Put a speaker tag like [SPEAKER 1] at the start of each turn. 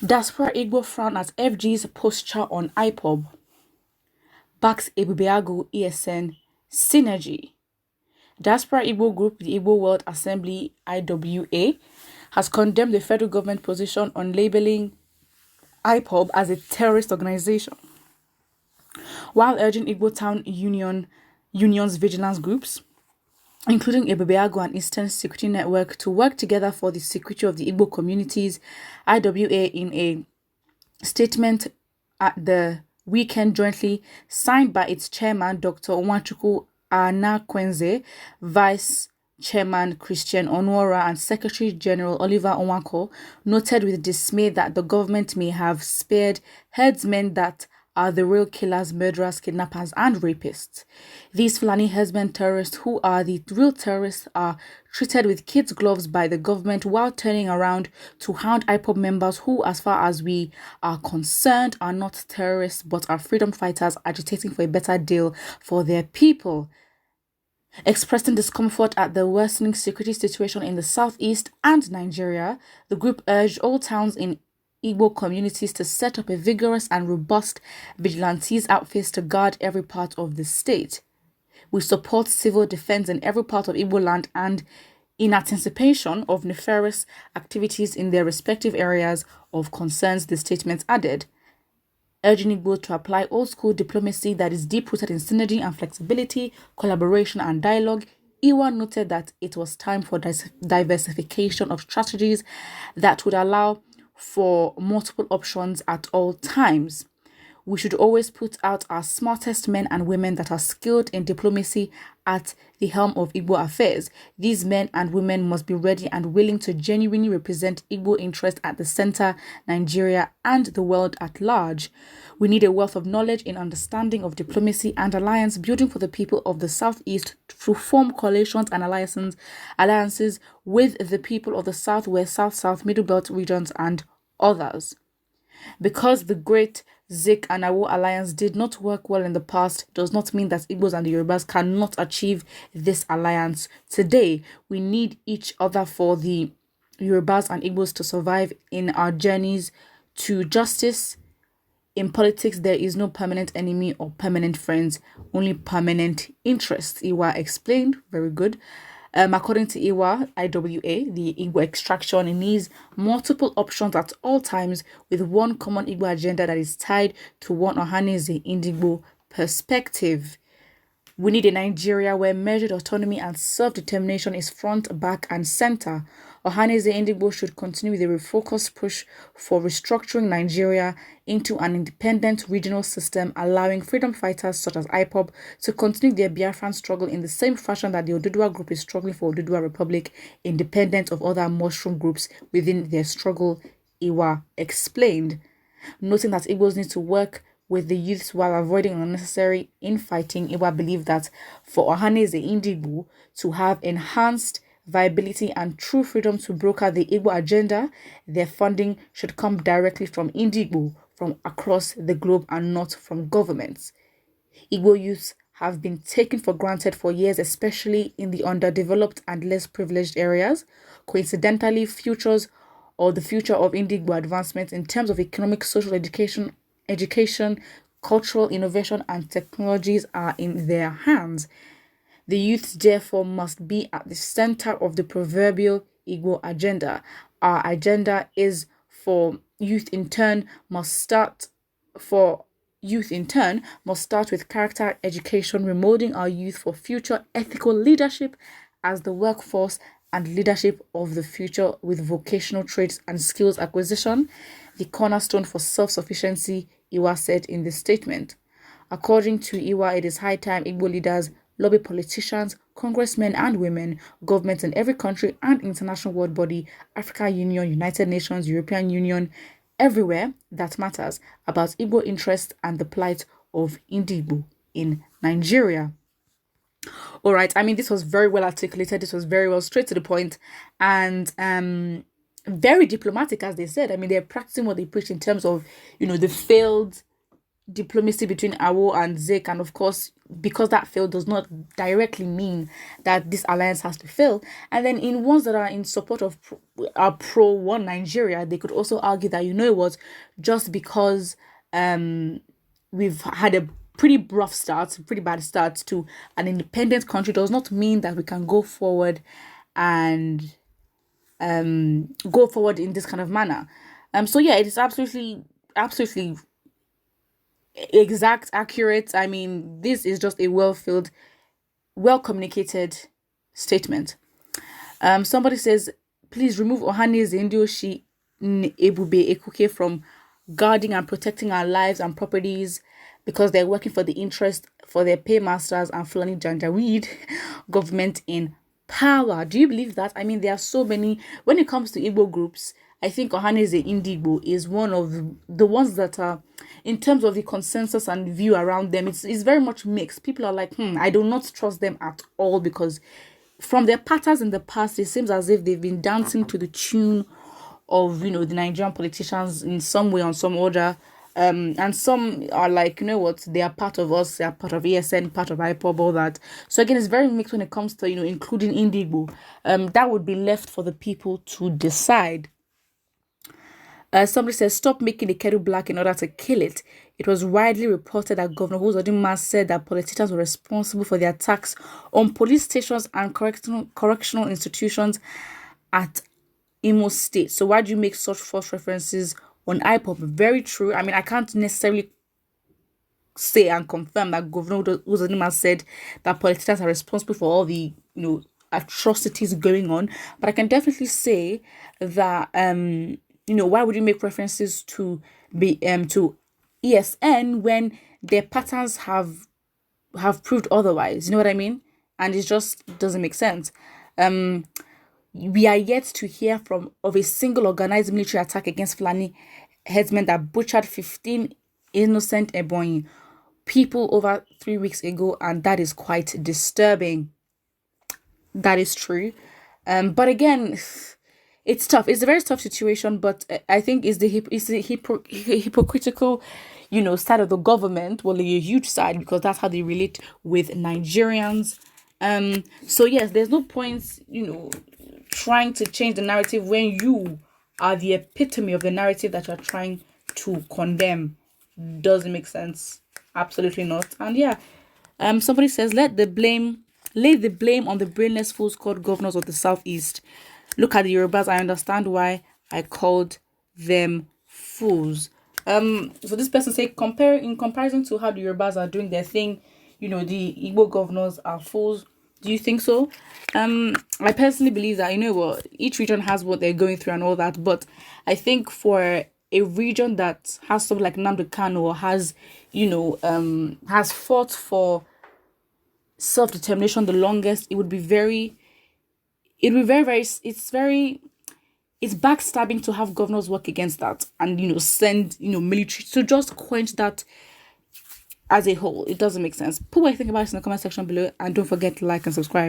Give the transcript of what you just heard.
[SPEAKER 1] Diaspora Igbo frown at FG's posture on Ipob. Backs Ebubeagụ ESN synergy. Diaspora Igbo group, the Igbo World Assembly (IWA), has condemned the federal government position on labeling Ipob as a terrorist organization, while urging Igbo town unions vigilance groups, including Ebubeagụ and Eastern Security Network, to work together for the security of the Igbo communities. IWA, in a statement at the weekend jointly signed by its chairman, Dr. Nwachukwu Anakwenze, Vice Chairman Christian Onwora, and Secretary General Oliver Onwako, noted with dismay that the government may have spared herdsmen that are the real killers, murderers, kidnappers, and rapists. These Fulani herdsmen terrorists, who are the real terrorists, are treated with kids' gloves by the government while turning around to hound Ipob members who, as far as we are concerned, are not terrorists but are freedom fighters agitating for a better deal for their people. Expressing discomfort at the worsening security situation in the southeast and Nigeria, the group urged all towns in Igbo communities to set up a vigorous and robust vigilantes outfit to guard every part of the state. We support civil defense in every part of Igbo land and in anticipation of nefarious activities in their respective areas of concerns, the statement added. Urging Igbo to apply old-school diplomacy that is deep-rooted in synergy and flexibility, collaboration and dialogue, Iwa noted that it was time for diversification of strategies that would allow for multiple options at all times. We should always put out our smartest men and women that are skilled in diplomacy at the helm of Igbo affairs. These men and women must be ready and willing to genuinely represent Igbo interest at the center, Nigeria, and the world at large. We need a wealth of knowledge in understanding of diplomacy and alliance building for the people of the Southeast to form coalitions and alliances with the people of the Southwest, South-South, Middle Belt regions, and others. Because the Great Zik and Awo alliance did not work well in the past does not mean that Igbos and the Yorubas cannot achieve this alliance today. We need each other for the Yorubas and Igbos to survive in our journeys to justice. In politics, there is no permanent enemy or permanent friends, only permanent interests. Iwa explained. Very good. According to IWA, the Igbo extraction needs multiple options at all times with one common Igbo agenda that is tied to one Ohaneze Indigbo perspective. We need a Nigeria where measured autonomy and self-determination is front, back, and center. Ohaneze Indigbo should continue with a refocused push for restructuring Nigeria into an independent regional system, allowing freedom fighters such as Ipob to continue their Biafran struggle in the same fashion that the Oduduwa group is struggling for Oduduwa Republic, independent of other mushroom groups within their struggle, Iwa explained, noting that Igbos need to work with the youths while avoiding unnecessary infighting. Iwa believed that for Ohaneze Indigbo to have enhanced viability and true freedom to broker the Igbo agenda, their funding should come directly from Indigbo from across the globe and not from governments. Igbo youths have been taken for granted for years, especially in the underdeveloped and less privileged areas. Coincidentally, the future of Indigbo advancement in terms of economic, social education, cultural innovation, and technologies are in their hands. The youths, therefore, must be at the center of the proverbial Igbo agenda. Our agenda is for youth in turn must start with character education, remolding our youth for future ethical leadership as the workforce and leadership of the future with vocational traits and skills acquisition, the cornerstone for self-sufficiency, Iwa said in the statement. According to Iwa, it is high time Igbo leaders lobby politicians, congressmen and women, governments in every country and international world body, African Union, United Nations, European Union, everywhere that matters about Igbo interests and the plight of Indigbo in Nigeria. All right, this was very well articulated. This was very well straight to the point and very diplomatic, as they said. They're practicing what they preach in terms of, the failed diplomacy between Awo and Zik, and of course, because that failed does not directly mean that this alliance has to fail. And then in ones that are in support of pro one Nigeria, they could also argue that, you know what, just because we've had a pretty bad start to an independent country does not mean that we can go forward and go forward in this kind of manner. So yeah, it is absolutely exact, accurate. I mean, this is just a well-filled, well-communicated statement. Somebody says, please remove Ohane's Indioshi Ebube Ekuke from guarding and protecting our lives and properties because they're working for the interest for their paymasters and Fulani Janjaweed government in power. Do you believe that? I mean, there are so many. When it comes to Igbo groups, I think Ohaneze Indigbo is one of the ones that are, in terms of the consensus and view around them, it's very much mixed. People are like, I do not trust them at all, because from their patterns in the past, it seems as if they've been dancing to the tune of, the Nigerian politicians in some way, on some order. And some are like, you know what, they are part of us, they are part of ESN, part of Ipob, all that. So again, it's very mixed when it comes to, including Indigo. That would be left for the people to decide. Somebody says, stop making the kettle black in order to kill it. It was widely reported that Governor Uzodinma said that politicians were responsible for the attacks on police stations and correctional institutions at Imo State. So why do you make such false references on Ipob? Very true. I mean, I can't necessarily say and confirm that Governor Uzodinma said that politicians are responsible for all the, atrocities going on, but I can definitely say that why would you make references to ESN when their patterns have proved otherwise? You know what I mean? And it just doesn't make sense. We are yet to hear of a single organized military attack against Fulani headsmen that butchered 15 innocent Ebonyi people over 3 weeks ago, and that is quite disturbing. That is true. But again, it's tough. It's a very tough situation, but I think it's the hypocritical, side of the government. Well, a huge side, because that's how they relate with Nigerians. So yes, there's no point, trying to change the narrative when you are the epitome of the narrative that you're trying to condemn. Doesn't make sense. Absolutely not. And yeah, somebody says, lay the blame on the brainless fools called governors of the Southeast. Look at the Yorubas. I understand why I called them fools. So this person say, in comparison to how the Yorubas are doing their thing, the Igbo governors are fools. Do you think so? I personally believe that, each region has what they're going through and all that. But I think for a region that has something like Nnamdi Kanu, or has, has fought for self-determination the longest, it's backstabbing to have governors work against that and, send, military to just quench that as a whole. It doesn't make sense. Put what you think about it in the comment section below, and don't forget to like and subscribe.